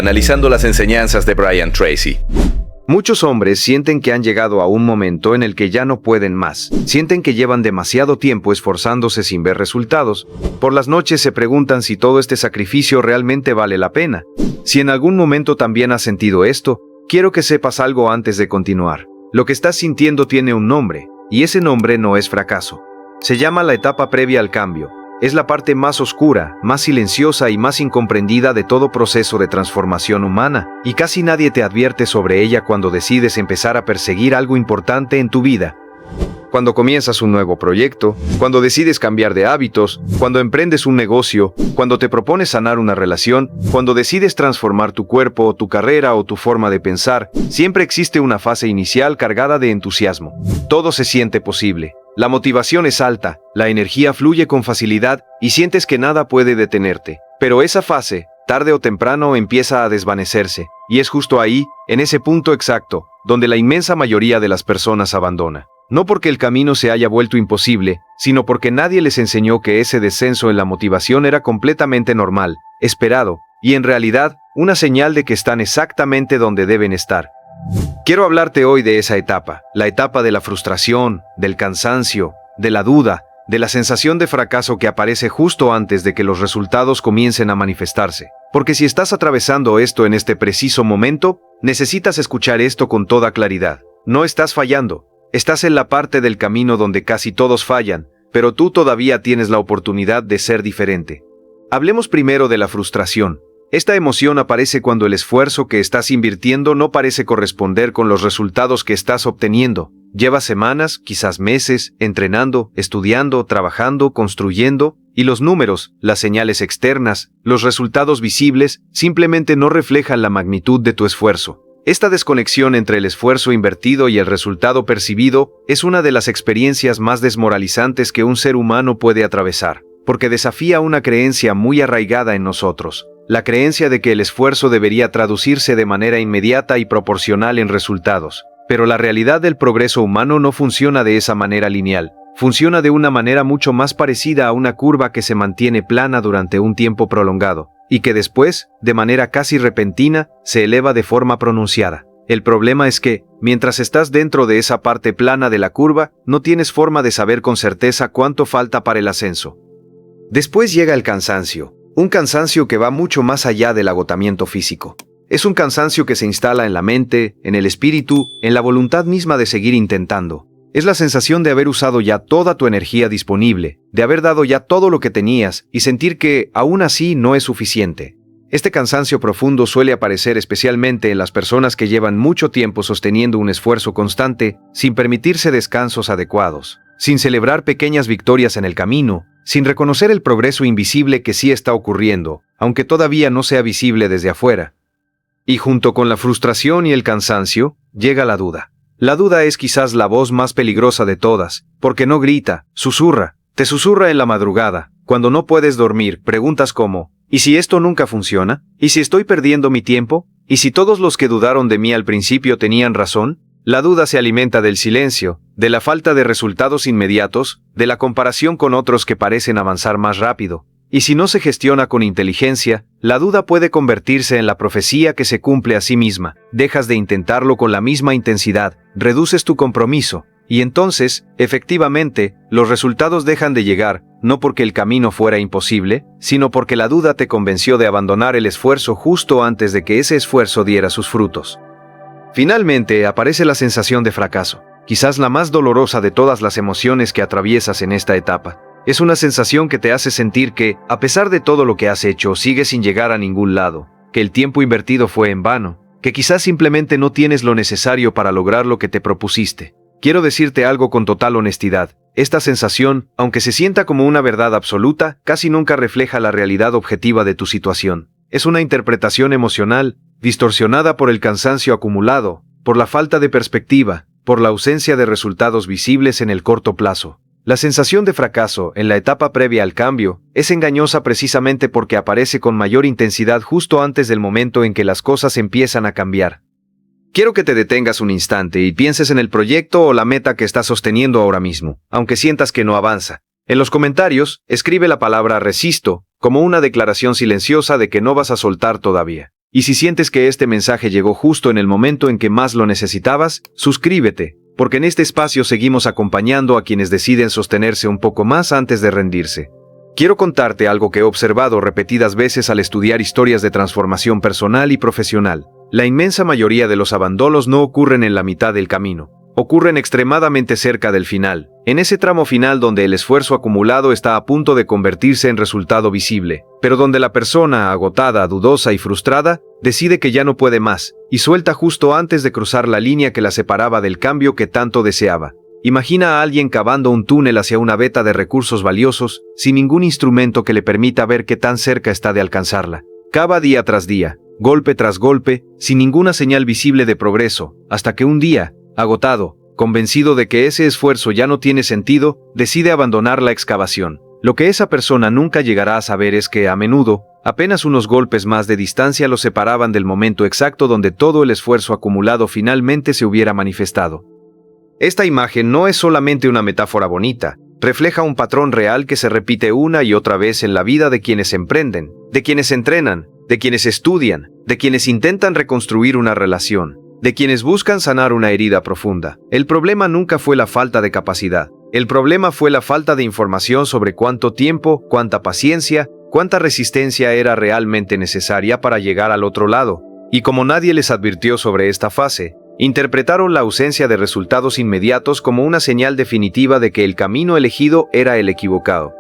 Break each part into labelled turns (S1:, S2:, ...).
S1: Analizando las enseñanzas de Brian Tracy.
S2: Muchos hombres sienten que han llegado a un momento en el que ya no pueden más. Sienten que llevan demasiado tiempo esforzándose sin ver resultados. Por las noches se preguntan si todo este sacrificio realmente vale la pena. Si en algún momento también has sentido esto, quiero que sepas algo antes de continuar. Lo que estás sintiendo tiene un nombre, y ese nombre no es fracaso. Se llama la etapa previa al cambio. Es la parte más oscura, más silenciosa y más incomprendida de todo proceso de transformación humana, y casi nadie te advierte sobre ella cuando decides empezar a perseguir algo importante en tu vida. Cuando comienzas un nuevo proyecto, cuando decides cambiar de hábitos, cuando emprendes un negocio, cuando te propones sanar una relación, cuando decides transformar tu cuerpo o tu carrera o tu forma de pensar, siempre existe una fase inicial cargada de entusiasmo. Todo se siente posible. La motivación es alta, la energía fluye con facilidad y sientes que nada puede detenerte. Pero esa fase, tarde o temprano, empieza a desvanecerse, y es justo ahí, en ese punto exacto, donde la inmensa mayoría de las personas abandona. No porque el camino se haya vuelto imposible, sino porque nadie les enseñó que ese descenso en la motivación era completamente normal, esperado, y en realidad, una señal de que están exactamente donde deben estar. Quiero hablarte hoy de esa etapa, la etapa de la frustración, del cansancio, de la duda, de la sensación de fracaso que aparece justo antes de que los resultados comiencen a manifestarse. Porque si estás atravesando esto en este preciso momento, necesitas escuchar esto con toda claridad. No estás fallando, estás en la parte del camino donde casi todos fallan, pero tú todavía tienes la oportunidad de ser diferente. Hablemos primero de la frustración. Esta emoción aparece cuando el esfuerzo que estás invirtiendo no parece corresponder con los resultados que estás obteniendo. Llevas semanas, quizás meses, entrenando, estudiando, trabajando, construyendo, y los números, las señales externas, los resultados visibles, simplemente no reflejan la magnitud de tu esfuerzo. Esta desconexión entre el esfuerzo invertido y el resultado percibido es una de las experiencias más desmoralizantes que un ser humano puede atravesar, porque desafía una creencia muy arraigada en nosotros. La creencia de que el esfuerzo debería traducirse de manera inmediata y proporcional en resultados. Pero la realidad del progreso humano no funciona de esa manera lineal. Funciona de una manera mucho más parecida a una curva que se mantiene plana durante un tiempo prolongado, y que después, de manera casi repentina, se eleva de forma pronunciada. El problema es que, mientras estás dentro de esa parte plana de la curva, no tienes forma de saber con certeza cuánto falta para el ascenso. Después llega el cansancio. Un cansancio que va mucho más allá del agotamiento físico. Es un cansancio que se instala en la mente, en el espíritu, en la voluntad misma de seguir intentando. Es la sensación de haber usado ya toda tu energía disponible, de haber dado ya todo lo que tenías y sentir que, aún así, no es suficiente. Este cansancio profundo suele aparecer especialmente en las personas que llevan mucho tiempo sosteniendo un esfuerzo constante, sin permitirse descansos adecuados, sin celebrar pequeñas victorias en el camino, sin reconocer el progreso invisible que sí está ocurriendo, aunque todavía no sea visible desde afuera. Y junto con la frustración y el cansancio, llega la duda. La duda es quizás la voz más peligrosa de todas, porque no grita, susurra, te susurra en la madrugada. Cuando no puedes dormir, preguntas como, ¿y si esto nunca funciona? ¿Y si estoy perdiendo mi tiempo? ¿Y si todos los que dudaron de mí al principio tenían razón? La duda se alimenta del silencio, de la falta de resultados inmediatos, de la comparación con otros que parecen avanzar más rápido. Y si no se gestiona con inteligencia, la duda puede convertirse en la profecía que se cumple a sí misma. Dejas de intentarlo con la misma intensidad, reduces tu compromiso, y entonces, efectivamente, los resultados dejan de llegar, no porque el camino fuera imposible, sino porque la duda te convenció de abandonar el esfuerzo justo antes de que ese esfuerzo diera sus frutos. Finalmente, aparece la sensación de fracaso, quizás la más dolorosa de todas las emociones que atraviesas en esta etapa. Es una sensación que te hace sentir que, a pesar de todo lo que has hecho, sigues sin llegar a ningún lado, que el tiempo invertido fue en vano, que quizás simplemente no tienes lo necesario para lograr lo que te propusiste. Quiero decirte algo con total honestidad. Esta sensación, aunque se sienta como una verdad absoluta, casi nunca refleja la realidad objetiva de tu situación. Es una interpretación emocional, distorsionada por el cansancio acumulado, por la falta de perspectiva, por la ausencia de resultados visibles en el corto plazo. La sensación de fracaso, en la etapa previa al cambio, es engañosa precisamente porque aparece con mayor intensidad justo antes del momento en que las cosas empiezan a cambiar. Quiero que te detengas un instante y pienses en el proyecto o la meta que estás sosteniendo ahora mismo, aunque sientas que no avanza. En los comentarios, escribe la palabra resisto, como una declaración silenciosa de que no vas a soltar todavía. Y si sientes que este mensaje llegó justo en el momento en que más lo necesitabas, suscríbete, porque en este espacio seguimos acompañando a quienes deciden sostenerse un poco más antes de rendirse. Quiero contarte algo que he observado repetidas veces al estudiar historias de transformación personal y profesional. La inmensa mayoría de los abandonos no ocurren en la mitad del camino. Ocurren extremadamente cerca del final, en ese tramo final donde el esfuerzo acumulado está a punto de convertirse en resultado visible, pero donde la persona, agotada, dudosa y frustrada, decide que ya no puede más, y suelta justo antes de cruzar la línea que la separaba del cambio que tanto deseaba. Imagina a alguien cavando un túnel hacia una veta de recursos valiosos, sin ningún instrumento que le permita ver qué tan cerca está de alcanzarla. Cava día tras día, golpe tras golpe, sin ninguna señal visible de progreso, hasta que un día, agotado, convencido de que ese esfuerzo ya no tiene sentido, decide abandonar la excavación. Lo que esa persona nunca llegará a saber es que, a menudo, apenas unos golpes más de distancia lo separaban del momento exacto donde todo el esfuerzo acumulado finalmente se hubiera manifestado. Esta imagen no es solamente una metáfora bonita, refleja un patrón real que se repite una y otra vez en la vida de quienes emprenden, de quienes entrenan, de quienes estudian, de quienes intentan reconstruir una relación, de quienes buscan sanar una herida profunda. El problema nunca fue la falta de capacidad. El problema fue la falta de información sobre cuánto tiempo, cuánta paciencia, cuánta resistencia era realmente necesaria para llegar al otro lado. Y como nadie les advirtió sobre esta fase, interpretaron la ausencia de resultados inmediatos como una señal definitiva de que el camino elegido era el equivocado.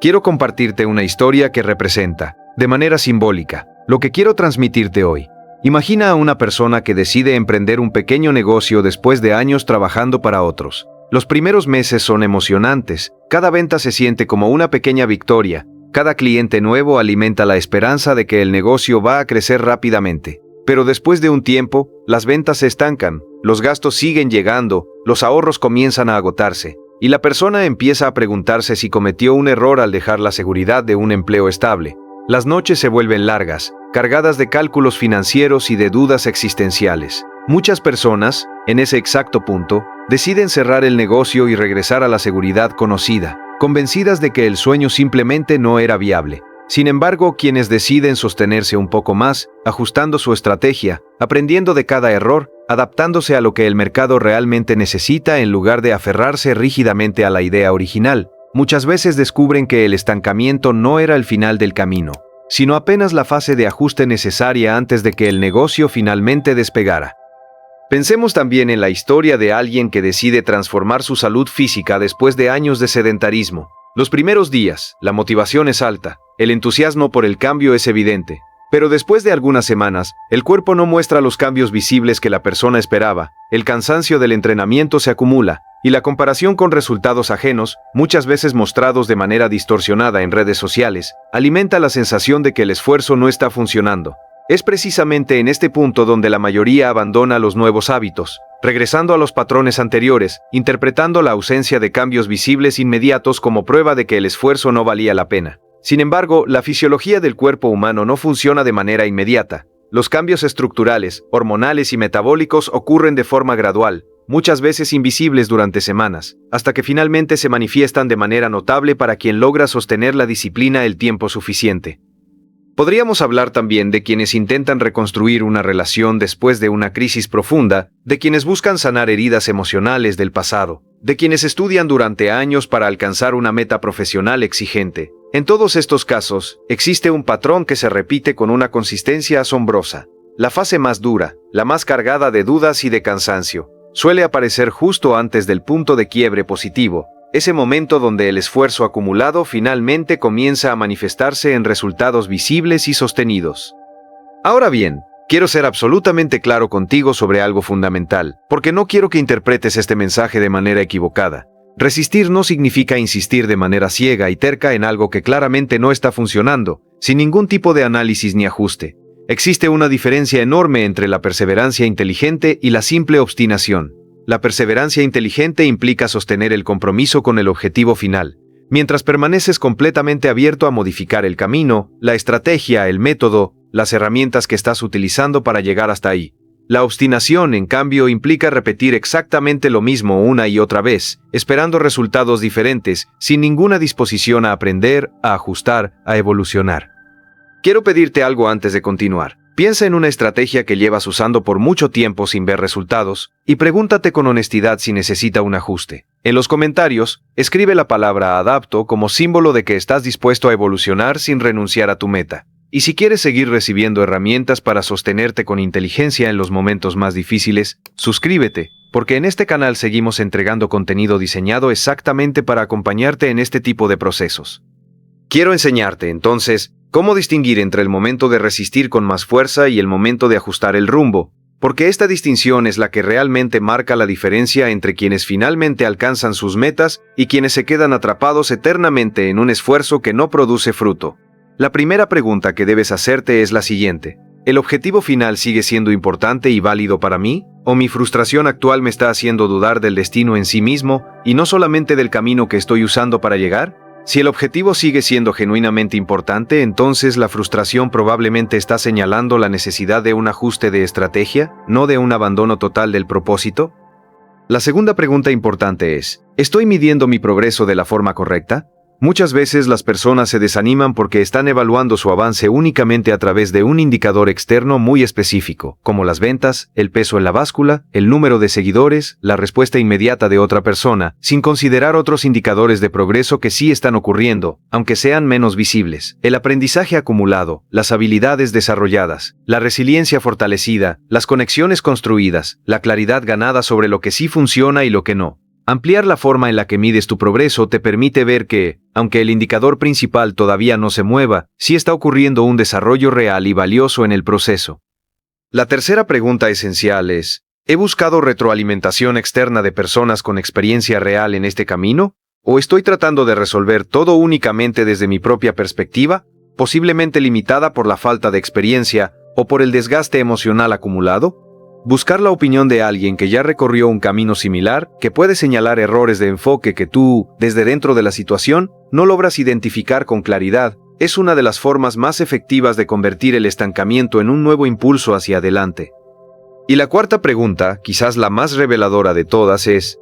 S2: Quiero compartirte una historia que representa, de manera simbólica, lo que quiero transmitirte hoy. Imagina a una persona que decide emprender un pequeño negocio después de años trabajando para otros. Los primeros meses son emocionantes, cada venta se siente como una pequeña victoria, cada cliente nuevo alimenta la esperanza de que el negocio va a crecer rápidamente. Pero después de un tiempo, las ventas se estancan, los gastos siguen llegando, los ahorros comienzan a agotarse, y la persona empieza a preguntarse si cometió un error al dejar la seguridad de un empleo estable. Las noches se vuelven largas, cargadas de cálculos financieros y de dudas existenciales. Muchas personas, en ese exacto punto, deciden cerrar el negocio y regresar a la seguridad conocida, convencidas de que el sueño simplemente no era viable. Sin embargo, quienes deciden sostenerse un poco más, ajustando su estrategia, aprendiendo de cada error, adaptándose a lo que el mercado realmente necesita en lugar de aferrarse rígidamente a la idea original, muchas veces descubren que el estancamiento no era el final del camino, sino apenas la fase de ajuste necesaria antes de que el negocio finalmente despegara. Pensemos también en la historia de alguien que decide transformar su salud física después de años de sedentarismo. Los primeros días, la motivación es alta, el entusiasmo por el cambio es evidente, pero después de algunas semanas, el cuerpo no muestra los cambios visibles que la persona esperaba, el cansancio del entrenamiento se acumula, y la comparación con resultados ajenos, muchas veces mostrados de manera distorsionada en redes sociales, alimenta la sensación de que el esfuerzo no está funcionando. Es precisamente en este punto donde la mayoría abandona los nuevos hábitos, regresando a los patrones anteriores, interpretando la ausencia de cambios visibles inmediatos como prueba de que el esfuerzo no valía la pena. Sin embargo, la fisiología del cuerpo humano no funciona de manera inmediata. Los cambios estructurales, hormonales y metabólicos ocurren de forma gradual, muchas veces invisibles durante semanas, hasta que finalmente se manifiestan de manera notable para quien logra sostener la disciplina el tiempo suficiente. Podríamos hablar también de quienes intentan reconstruir una relación después de una crisis profunda, de quienes buscan sanar heridas emocionales del pasado, de quienes estudian durante años para alcanzar una meta profesional exigente. En todos estos casos, existe un patrón que se repite con una consistencia asombrosa. La fase más dura, la más cargada de dudas y de cansancio, suele aparecer justo antes del punto de quiebre positivo, ese momento donde el esfuerzo acumulado finalmente comienza a manifestarse en resultados visibles y sostenidos. Ahora bien, quiero ser absolutamente claro contigo sobre algo fundamental, porque no quiero que interpretes este mensaje de manera equivocada. Resistir no significa insistir de manera ciega y terca en algo que claramente no está funcionando, sin ningún tipo de análisis ni ajuste. Existe una diferencia enorme entre la perseverancia inteligente y la simple obstinación. La perseverancia inteligente implica sostener el compromiso con el objetivo final, mientras permaneces completamente abierto a modificar el camino, la estrategia, el método, las herramientas que estás utilizando para llegar hasta ahí. La obstinación, en cambio, implica repetir exactamente lo mismo una y otra vez, esperando resultados diferentes, sin ninguna disposición a aprender, a ajustar, a evolucionar. Quiero pedirte algo antes de continuar. Piensa en una estrategia que llevas usando por mucho tiempo sin ver resultados y pregúntate con honestidad si necesita un ajuste. En los comentarios, escribe la palabra adapto como símbolo de que estás dispuesto a evolucionar sin renunciar a tu meta. Y si quieres seguir recibiendo herramientas para sostenerte con inteligencia en los momentos más difíciles, suscríbete, porque en este canal seguimos entregando contenido diseñado exactamente para acompañarte en este tipo de procesos. Quiero enseñarte, entonces, cómo distinguir entre el momento de resistir con más fuerza y el momento de ajustar el rumbo, porque esta distinción es la que realmente marca la diferencia entre quienes finalmente alcanzan sus metas y quienes se quedan atrapados eternamente en un esfuerzo que no produce fruto. La primera pregunta que debes hacerte es la siguiente: ¿el objetivo final sigue siendo importante y válido para mí? ¿O mi frustración actual me está haciendo dudar del destino en sí mismo y no solamente del camino que estoy usando para llegar? Si el objetivo sigue siendo genuinamente importante, entonces la frustración probablemente está señalando la necesidad de un ajuste de estrategia, no de un abandono total del propósito. La segunda pregunta importante es: ¿estoy midiendo mi progreso de la forma correcta? Muchas veces las personas se desaniman porque están evaluando su avance únicamente a través de un indicador externo muy específico, como las ventas, el peso en la báscula, el número de seguidores, la respuesta inmediata de otra persona, sin considerar otros indicadores de progreso que sí están ocurriendo, aunque sean menos visibles. El aprendizaje acumulado, las habilidades desarrolladas, la resiliencia fortalecida, las conexiones construidas, la claridad ganada sobre lo que sí funciona y lo que no. Ampliar la forma en la que mides tu progreso te permite ver que, aunque el indicador principal todavía no se mueva, sí está ocurriendo un desarrollo real y valioso en el proceso. La tercera pregunta esencial es: ¿he buscado retroalimentación externa de personas con experiencia real en este camino? ¿O estoy tratando de resolver todo únicamente desde mi propia perspectiva, posiblemente limitada por la falta de experiencia o por el desgaste emocional acumulado? Buscar la opinión de alguien que ya recorrió un camino similar, que puede señalar errores de enfoque que tú, desde dentro de la situación, no logras identificar con claridad, es una de las formas más efectivas de convertir el estancamiento en un nuevo impulso hacia adelante. Y la cuarta pregunta, quizás la más reveladora de todas, es: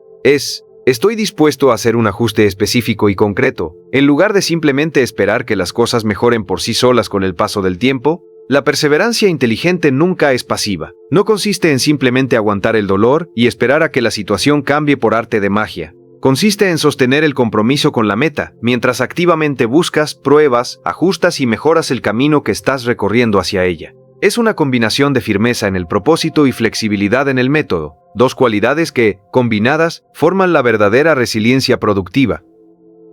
S2: ¿estoy dispuesto a hacer un ajuste específico y concreto, en lugar de simplemente esperar que las cosas mejoren por sí solas con el paso del tiempo? La perseverancia inteligente nunca es pasiva. No consiste en simplemente aguantar el dolor y esperar a que la situación cambie por arte de magia. Consiste en sostener el compromiso con la meta, mientras activamente buscas, pruebas, ajustas y mejoras el camino que estás recorriendo hacia ella. Es una combinación de firmeza en el propósito y flexibilidad en el método, dos cualidades que, combinadas, forman la verdadera resiliencia productiva.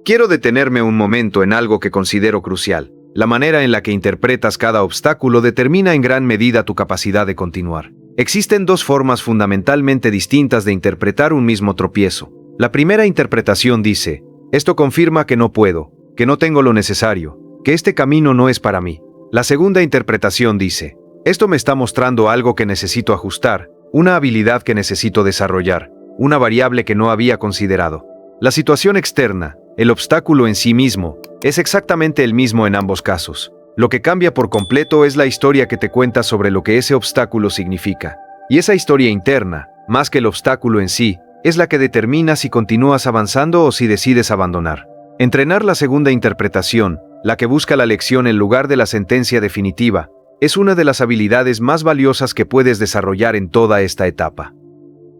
S2: Quiero detenerme un momento en algo que considero crucial. La manera en la que interpretas cada obstáculo determina en gran medida tu capacidad de continuar. Existen dos formas fundamentalmente distintas de interpretar un mismo tropiezo. La primera interpretación dice: esto confirma que no puedo, que no tengo lo necesario, que este camino no es para mí. La segunda interpretación dice: esto me está mostrando algo que necesito ajustar, una habilidad que necesito desarrollar, una variable que no había considerado. La situación externa, el obstáculo en sí mismo, es exactamente el mismo en ambos casos. Lo que cambia por completo es la historia que te cuenta sobre lo que ese obstáculo significa. Y esa historia interna, más que el obstáculo en sí, es la que determina si continúas avanzando o si decides abandonar. Entrenar la segunda interpretación, la que busca la lección en lugar de la sentencia definitiva, es una de las habilidades más valiosas que puedes desarrollar en toda esta etapa.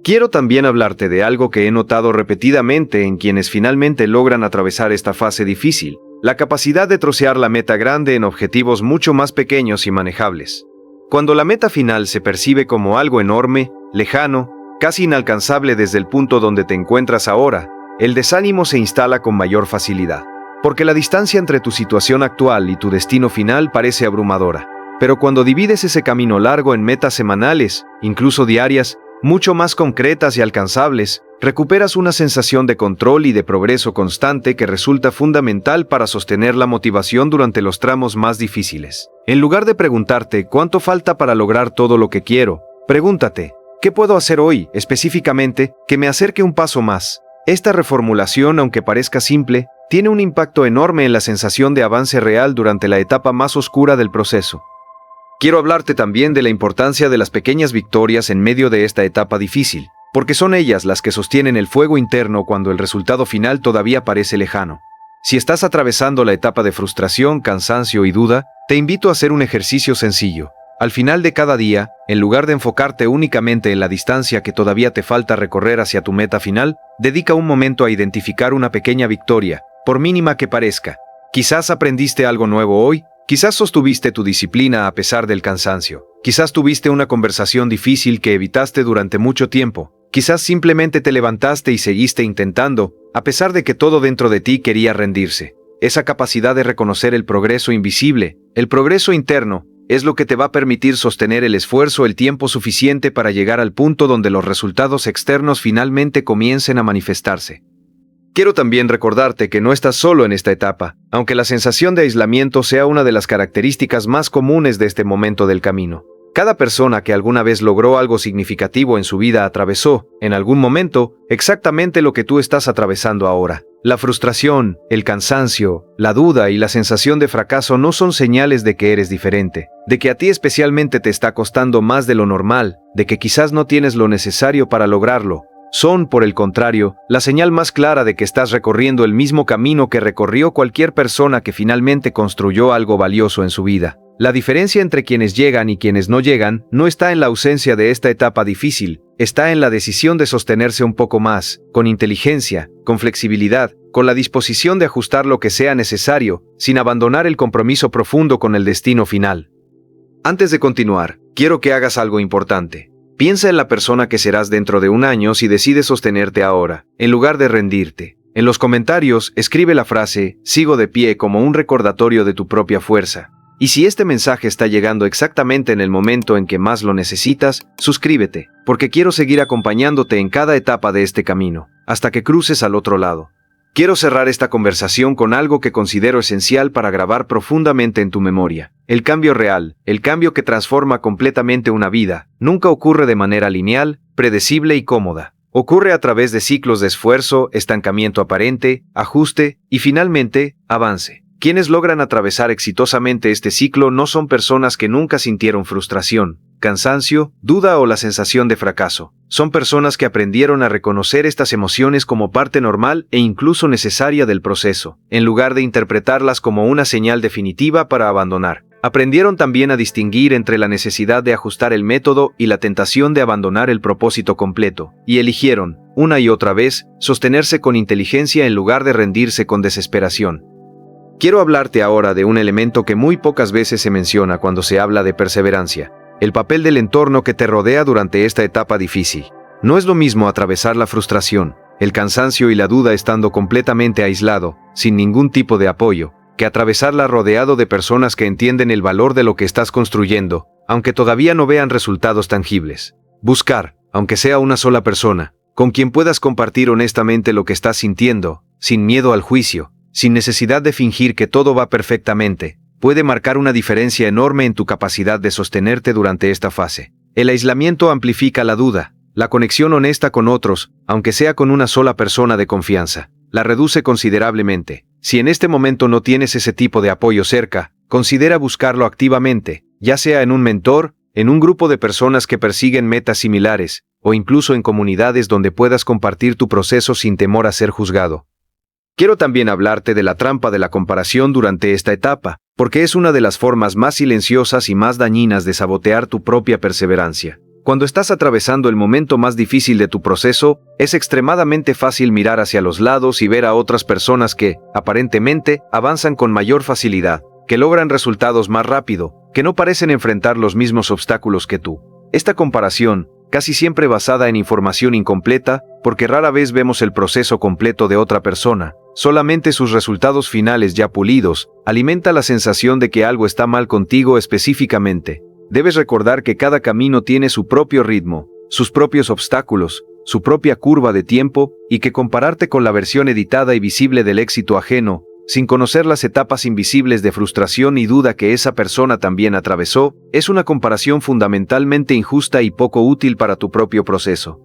S2: Quiero también hablarte de algo que he notado repetidamente en quienes finalmente logran atravesar esta fase difícil: la capacidad de trocear la meta grande en objetivos mucho más pequeños y manejables. Cuando la meta final se percibe como algo enorme, lejano, casi inalcanzable desde el punto donde te encuentras ahora, el desánimo se instala con mayor facilidad, porque la distancia entre tu situación actual y tu destino final parece abrumadora. Pero cuando divides ese camino largo en metas semanales, incluso diarias, mucho más concretas y alcanzables, recuperas una sensación de control y de progreso constante que resulta fundamental para sostener la motivación durante los tramos más difíciles. En lugar de preguntarte ¿cuánto falta para lograr todo lo que quiero?, pregúntate ¿qué puedo hacer hoy, específicamente, que me acerque un paso más? Esta reformulación, aunque parezca simple, tiene un impacto enorme en la sensación de avance real durante la etapa más oscura del proceso. Quiero hablarte también de la importancia de las pequeñas victorias en medio de esta etapa difícil, porque son ellas las que sostienen el fuego interno cuando el resultado final todavía parece lejano. Si estás atravesando la etapa de frustración, cansancio y duda, te invito a hacer un ejercicio sencillo. Al final de cada día, en lugar de enfocarte únicamente en la distancia que todavía te falta recorrer hacia tu meta final, dedica un momento a identificar una pequeña victoria, por mínima que parezca. Quizás aprendiste algo nuevo hoy, quizás sostuviste tu disciplina a pesar del cansancio, quizás tuviste una conversación difícil que evitaste durante mucho tiempo, quizás simplemente te levantaste y seguiste intentando, a pesar de que todo dentro de ti quería rendirse. Esa capacidad de reconocer el progreso invisible, el progreso interno, es lo que te va a permitir sostener el esfuerzo el tiempo suficiente para llegar al punto donde los resultados externos finalmente comiencen a manifestarse. Quiero también recordarte que no estás solo en esta etapa, aunque la sensación de aislamiento sea una de las características más comunes de este momento del camino. Cada persona que alguna vez logró algo significativo en su vida atravesó, en algún momento, exactamente lo que tú estás atravesando ahora. La frustración, el cansancio, la duda y la sensación de fracaso no son señales de que eres diferente, de que a ti especialmente te está costando más de lo normal, de que quizás no tienes lo necesario para lograrlo. Son, por el contrario, la señal más clara de que estás recorriendo el mismo camino que recorrió cualquier persona que finalmente construyó algo valioso en su vida. La diferencia entre quienes llegan y quienes no llegan no está en la ausencia de esta etapa difícil, está en la decisión de sostenerse un poco más, con inteligencia, con flexibilidad, con la disposición de ajustar lo que sea necesario, sin abandonar el compromiso profundo con el destino final. Antes de continuar, quiero que hagas algo importante. Piensa en la persona que serás dentro de un año si decides sostenerte ahora, en lugar de rendirte. En los comentarios, escribe la frase, sigo de pie como un recordatorio de tu propia fuerza. Y si este mensaje está llegando exactamente en el momento en que más lo necesitas, suscríbete, porque quiero seguir acompañándote en cada etapa de este camino, hasta que cruces al otro lado. Quiero cerrar esta conversación con algo que considero esencial para grabar profundamente en tu memoria. El cambio real, el cambio que transforma completamente una vida, nunca ocurre de manera lineal, predecible y cómoda. Ocurre a través de ciclos de esfuerzo, estancamiento aparente, ajuste y finalmente, avance. Quienes logran atravesar exitosamente este ciclo no son personas que nunca sintieron frustración, cansancio, duda o la sensación de fracaso. Son personas que aprendieron a reconocer estas emociones como parte normal e incluso necesaria del proceso, en lugar de interpretarlas como una señal definitiva para abandonar. Aprendieron también a distinguir entre la necesidad de ajustar el método y la tentación de abandonar el propósito completo, y eligieron, una y otra vez, sostenerse con inteligencia en lugar de rendirse con desesperación. Quiero hablarte ahora de un elemento que muy pocas veces se menciona cuando se habla de perseverancia, el papel del entorno que te rodea durante esta etapa difícil. No es lo mismo atravesar la frustración, el cansancio y la duda estando completamente aislado, sin ningún tipo de apoyo, que atravesarla rodeado de personas que entienden el valor de lo que estás construyendo, aunque todavía no vean resultados tangibles. Buscar, aunque sea una sola persona, con quien puedas compartir honestamente lo que estás sintiendo, sin miedo al juicio, sin necesidad de fingir que todo va perfectamente, puede marcar una diferencia enorme en tu capacidad de sostenerte durante esta fase. El aislamiento amplifica la duda, la conexión honesta con otros, aunque sea con una sola persona de confianza, la reduce considerablemente. Si en este momento no tienes ese tipo de apoyo cerca, considera buscarlo activamente, ya sea en un mentor, en un grupo de personas que persiguen metas similares, o incluso en comunidades donde puedas compartir tu proceso sin temor a ser juzgado. Quiero también hablarte de la trampa de la comparación durante esta etapa, porque es una de las formas más silenciosas y más dañinas de sabotear tu propia perseverancia. Cuando estás atravesando el momento más difícil de tu proceso, es extremadamente fácil mirar hacia los lados y ver a otras personas que, aparentemente, avanzan con mayor facilidad, que logran resultados más rápido, que no parecen enfrentar los mismos obstáculos que tú. Esta comparación, casi siempre basada en información incompleta, porque rara vez vemos el proceso completo de otra persona, solamente sus resultados finales ya pulidos, alimenta la sensación de que algo está mal contigo específicamente. Debes recordar que cada camino tiene su propio ritmo, sus propios obstáculos, su propia curva de tiempo, y que compararte con la versión editada y visible del éxito ajeno, sin conocer las etapas invisibles de frustración y duda que esa persona también atravesó, es una comparación fundamentalmente injusta y poco útil para tu propio proceso.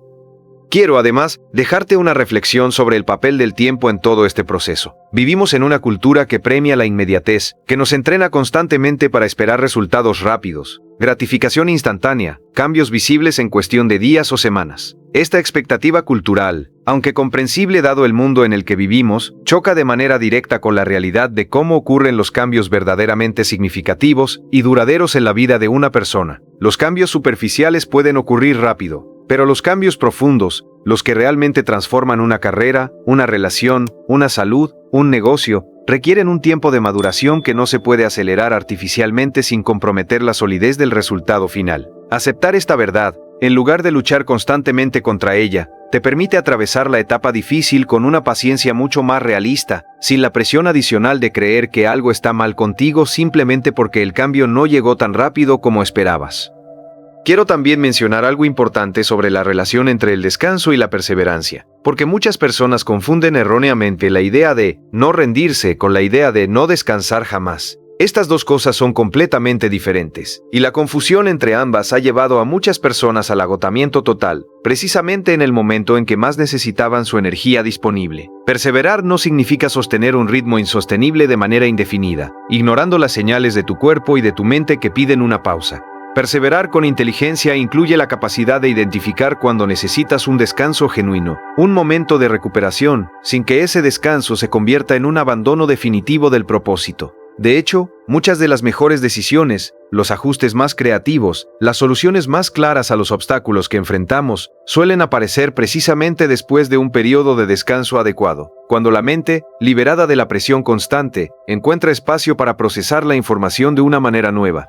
S2: Quiero, además, dejarte una reflexión sobre el papel del tiempo en todo este proceso. Vivimos en una cultura que premia la inmediatez, que nos entrena constantemente para esperar resultados rápidos, gratificación instantánea, cambios visibles en cuestión de días o semanas. Esta expectativa cultural, Aunque comprensible dado el mundo en el que vivimos, choca de manera directa con la realidad de cómo ocurren los cambios verdaderamente significativos y duraderos en la vida de una persona. Los cambios superficiales pueden ocurrir rápido, pero los cambios profundos, los que realmente transforman una carrera, una relación, una salud, un negocio, requieren un tiempo de maduración que no se puede acelerar artificialmente sin comprometer la solidez del resultado final. Aceptar esta verdad, en lugar de luchar constantemente contra ella, te permite atravesar la etapa difícil con una paciencia mucho más realista, sin la presión adicional de creer que algo está mal contigo simplemente porque el cambio no llegó tan rápido como esperabas. Quiero también mencionar algo importante sobre la relación entre el descanso y la perseverancia, porque muchas personas confunden erróneamente la idea de no rendirse con la idea de no descansar jamás. Estas dos cosas son completamente diferentes, y la confusión entre ambas ha llevado a muchas personas al agotamiento total, precisamente en el momento en que más necesitaban su energía disponible. Perseverar no significa sostener un ritmo insostenible de manera indefinida, ignorando las señales de tu cuerpo y de tu mente que piden una pausa. Perseverar con inteligencia incluye la capacidad de identificar cuando necesitas un descanso genuino, un momento de recuperación, sin que ese descanso se convierta en un abandono definitivo del propósito. De hecho, muchas de las mejores decisiones, los ajustes más creativos, las soluciones más claras a los obstáculos que enfrentamos, suelen aparecer precisamente después de un periodo de descanso adecuado, cuando la mente, liberada de la presión constante, encuentra espacio para procesar la información de una manera nueva.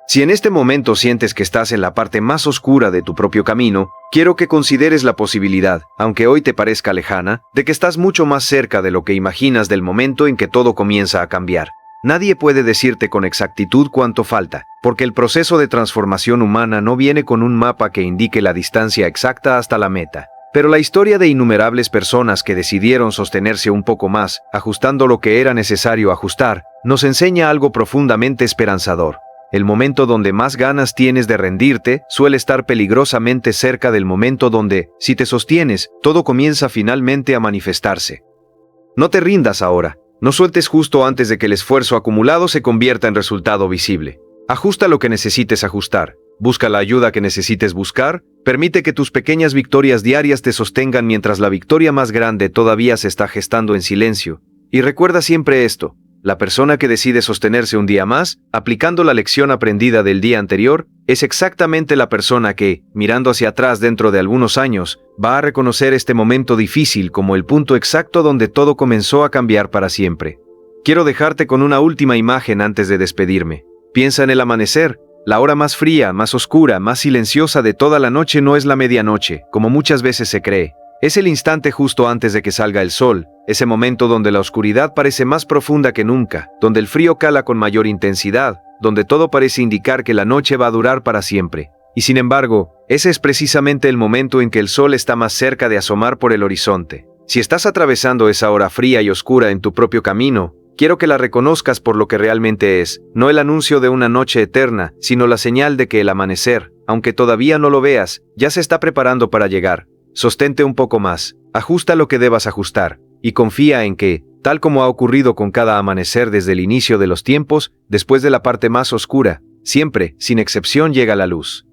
S2: Si en este momento sientes que estás en la parte más oscura de tu propio camino, quiero que consideres la posibilidad, aunque hoy te parezca lejana, de que estás mucho más cerca de lo que imaginas del momento en que todo comienza a cambiar. Nadie puede decirte con exactitud cuánto falta, porque el proceso de transformación humana no viene con un mapa que indique la distancia exacta hasta la meta. Pero la historia de innumerables personas que decidieron sostenerse un poco más, ajustando lo que era necesario ajustar, nos enseña algo profundamente esperanzador. El momento donde más ganas tienes de rendirte suele estar peligrosamente cerca del momento donde, si te sostienes, todo comienza finalmente a manifestarse. No te rindas ahora, no sueltes justo antes de que el esfuerzo acumulado se convierta en resultado visible. Ajusta lo que necesites ajustar, busca la ayuda que necesites buscar, permite que tus pequeñas victorias diarias te sostengan mientras la victoria más grande todavía se está gestando en silencio. Y recuerda siempre esto. La persona que decide sostenerse un día más, aplicando la lección aprendida del día anterior, es exactamente la persona que, mirando hacia atrás dentro de algunos años, va a reconocer este momento difícil como el punto exacto donde todo comenzó a cambiar para siempre. Quiero dejarte con una última imagen antes de despedirme. Piensa en el amanecer. La hora más fría, más oscura, más silenciosa de toda la noche no es la medianoche, como muchas veces se cree. Es el instante justo antes de que salga el sol, ese momento donde la oscuridad parece más profunda que nunca, donde el frío cala con mayor intensidad, donde todo parece indicar que la noche va a durar para siempre. Y sin embargo, ese es precisamente el momento en que el sol está más cerca de asomar por el horizonte. Si estás atravesando esa hora fría y oscura en tu propio camino, quiero que la reconozcas por lo que realmente es, no el anuncio de una noche eterna, sino la señal de que el amanecer, aunque todavía no lo veas, ya se está preparando para llegar. Sostente un poco más, ajusta lo que debas ajustar, y confía en que, tal como ha ocurrido con cada amanecer desde el inicio de los tiempos, después de la parte más oscura, siempre, sin excepción, llega la luz.